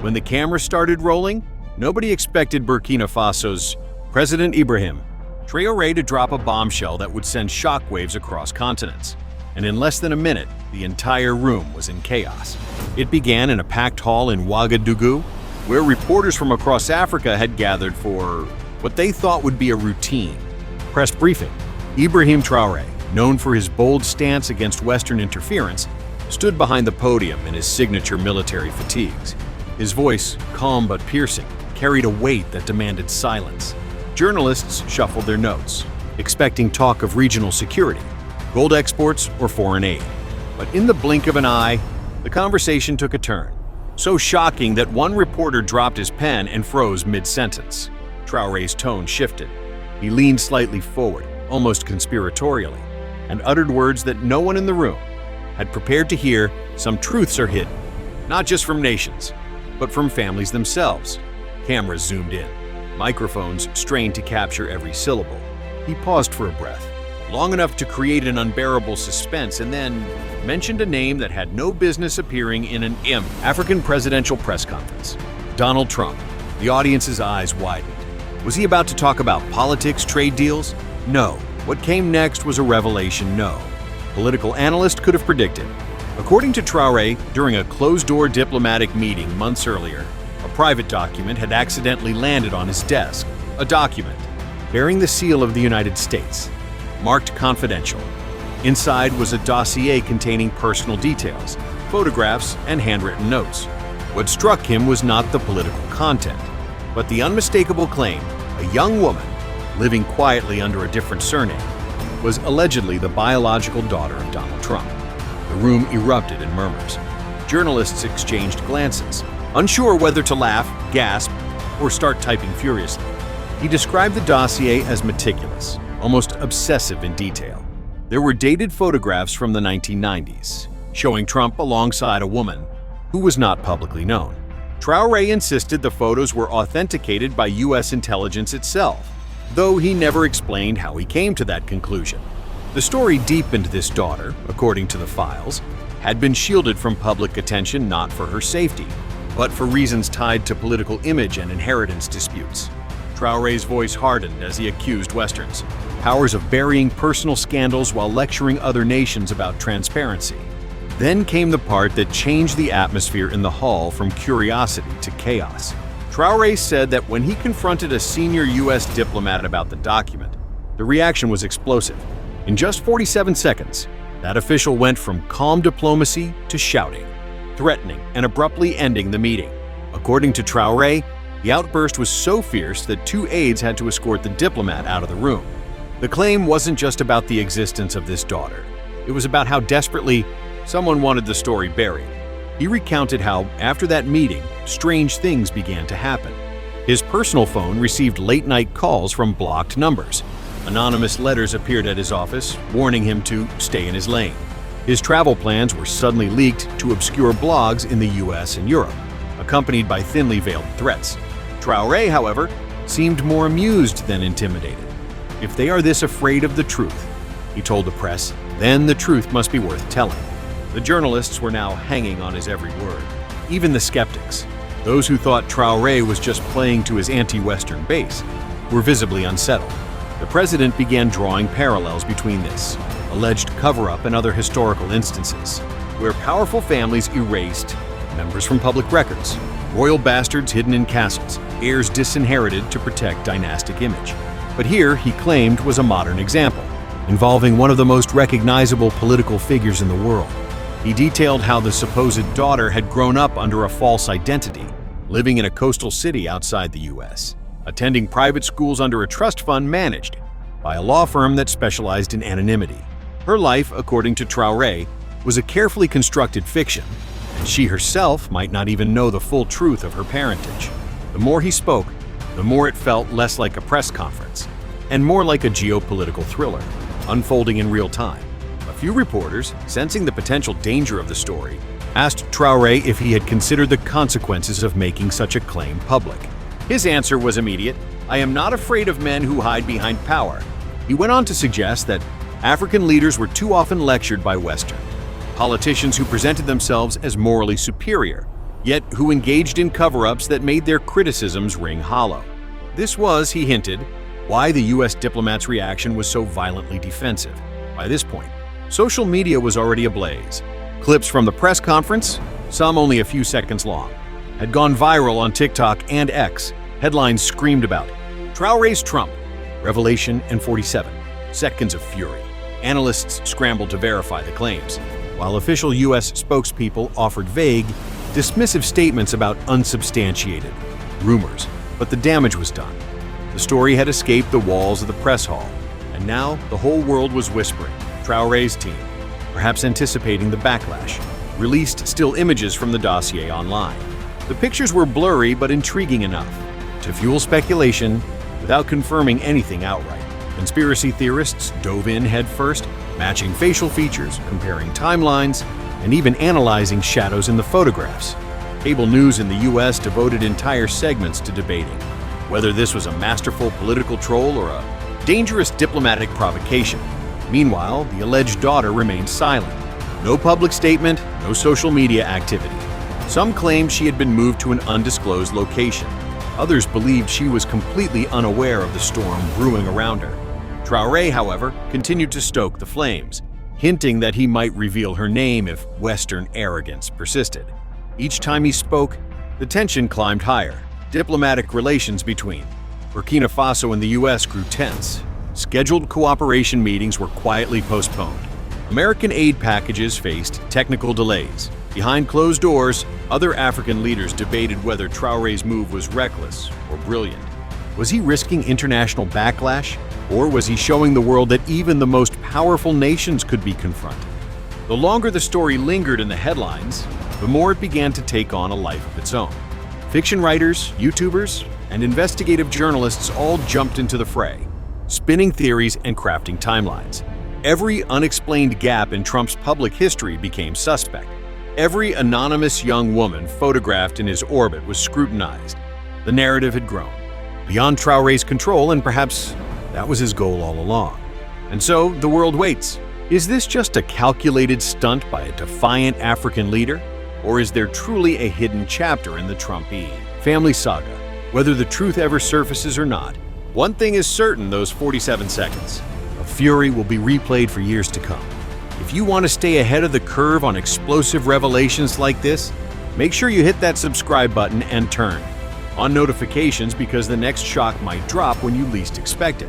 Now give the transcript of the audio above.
When the camera started rolling, nobody expected Burkina Faso's President Ibrahim Traoré to drop a bombshell that would send shockwaves across continents. And in less than a minute, the entire room was in chaos. It began in a packed hall in Ouagadougou, where reporters from across Africa had gathered for what they thought would be a routine press briefing. Ibrahim Traoré, known for his bold stance against Western interference, stood behind the podium in his signature military fatigues. His voice, calm but piercing, carried a weight that demanded silence. Journalists shuffled their notes, expecting talk of regional security, gold exports, or foreign aid. But in the blink of an eye, the conversation took a turn, so shocking that one reporter dropped his pen and froze mid-sentence. Traoré's tone shifted. He leaned slightly forward, almost conspiratorially, and uttered words that no one in the room had prepared to hear. Some truths are hidden, not just from nations, but from families themselves. Cameras zoomed in. Microphones strained to capture every syllable. He paused for a breath, long enough to create an unbearable suspense, and then mentioned a name that had no business appearing in an African presidential press conference. Donald Trump. The audience's eyes widened. Was he about to talk about politics, trade deals? No. What came next was a revelation no political analyst could have predicted. According to Traoré, during a closed-door diplomatic meeting months earlier, a private document had accidentally landed on his desk. A document bearing the seal of the United States, marked confidential. Inside was a dossier containing personal details, photographs, and handwritten notes. What struck him was not the political content, but the unmistakable claim a young woman, living quietly under a different surname, was allegedly the biological daughter of Donald Trump. The room erupted in murmurs. Journalists exchanged glances, unsure whether to laugh, gasp, or start typing furiously. He described the dossier as meticulous, almost obsessive in detail. There were dated photographs from the 1990s, showing Trump alongside a woman who was not publicly known. Traoré insisted the photos were authenticated by U.S. intelligence itself, though he never explained how he came to that conclusion. The story deepened. This daughter, according to the files, had been shielded from public attention not for her safety, but for reasons tied to political image and inheritance disputes. Traoré's voice hardened as he accused Westerns, powers of burying personal scandals while lecturing other nations about transparency. Then came the part that changed the atmosphere in the hall from curiosity to chaos. Traoré said that when he confronted a senior U.S. diplomat about the document, the reaction was explosive. In just 47 seconds, that official went from calm diplomacy to shouting, threatening, and abruptly ending the meeting. According to Traoré, the outburst was so fierce that 2 aides had to escort the diplomat out of the room. The claim wasn't just about the existence of this daughter. It was about how desperately someone wanted the story buried. He recounted how, after that meeting, strange things began to happen. His personal phone received late-night calls from blocked numbers. Anonymous letters appeared at his office, warning him to stay in his lane. His travel plans were suddenly leaked to obscure blogs in the US and Europe, accompanied by thinly veiled threats. Traoré, however, seemed more amused than intimidated. If they are this afraid of the truth, he told the press, then the truth must be worth telling. The journalists were now hanging on his every word. Even the skeptics, those who thought Traoré was just playing to his anti-Western base, were visibly unsettled. The president began drawing parallels between this alleged cover-up and other historical instances, where powerful families erased members from public records, royal bastards hidden in castles, heirs disinherited to protect dynastic image. But here, he claimed, was a modern example, involving one of the most recognizable political figures in the world. He detailed how the supposed daughter had grown up under a false identity, living in a coastal city outside the U.S., attending private schools under a trust fund managed by a law firm that specialized in anonymity. Her life, according to Traoré, was a carefully constructed fiction, and she herself might not even know the full truth of her parentage. The more he spoke, the more it felt less like a press conference, and more like a geopolitical thriller, unfolding in real time. A few reporters, sensing the potential danger of the story, asked Traoré if he had considered the consequences of making such a claim public. His answer was immediate: "I am not afraid of men who hide behind power." He went on to suggest that African leaders were too often lectured by Western politicians who presented themselves as morally superior, yet who engaged in cover-ups that made their criticisms ring hollow. This was, he hinted, why the U.S. diplomat's reaction was so violently defensive. By this point, social media was already ablaze. Clips from the press conference, some only a few seconds long, had gone viral on TikTok and X. Headlines screamed about Traoré's Trump, revelation and 47 seconds of fury. Analysts scrambled to verify the claims, while official U.S. spokespeople offered vague, dismissive statements about unsubstantiated rumors. But the damage was done. The story had escaped the walls of the press hall, and now the whole world was whispering. Traoré's team, perhaps anticipating the backlash, released still images from the dossier online. The pictures were blurry but intriguing enough to fuel speculation without confirming anything outright. Conspiracy theorists dove in headfirst, matching facial features, comparing timelines, and even analyzing shadows in the photographs. Cable news in the U.S. devoted entire segments to debating whether this was a masterful political troll or a dangerous diplomatic provocation. Meanwhile, the alleged daughter remained silent. No public statement, no social media activity. Some claimed she had been moved to an undisclosed location. Others believed she was completely unaware of the storm brewing around her. Traoré, however, continued to stoke the flames, hinting that he might reveal her name if Western arrogance persisted. Each time he spoke, the tension climbed higher. Diplomatic relations between Burkina Faso and the U.S. grew tense. Scheduled cooperation meetings were quietly postponed. American aid packages faced technical delays. Behind closed doors, other African leaders debated whether Traoré's move was reckless or brilliant. Was he risking international backlash, or was he showing the world that even the most powerful nations could be confronted? The longer the story lingered in the headlines, the more it began to take on a life of its own. Fiction writers, YouTubers, and investigative journalists all jumped into the fray, spinning theories and crafting timelines. Every unexplained gap in Trump's public history became suspect. Every anonymous young woman photographed in his orbit was scrutinized. The narrative had grown beyond Traoré's control, and perhaps that was his goal all along. And so the world waits. Is this just a calculated stunt by a defiant African leader? Or is there truly a hidden chapter in the Trump family saga? Whether the truth ever surfaces or not, one thing is certain: those 47 seconds of fury will be replayed for years to come. If you want to stay ahead of the curve on explosive revelations like this, make sure you hit that subscribe button and turn on notifications, because the next shock might drop when you least expect it.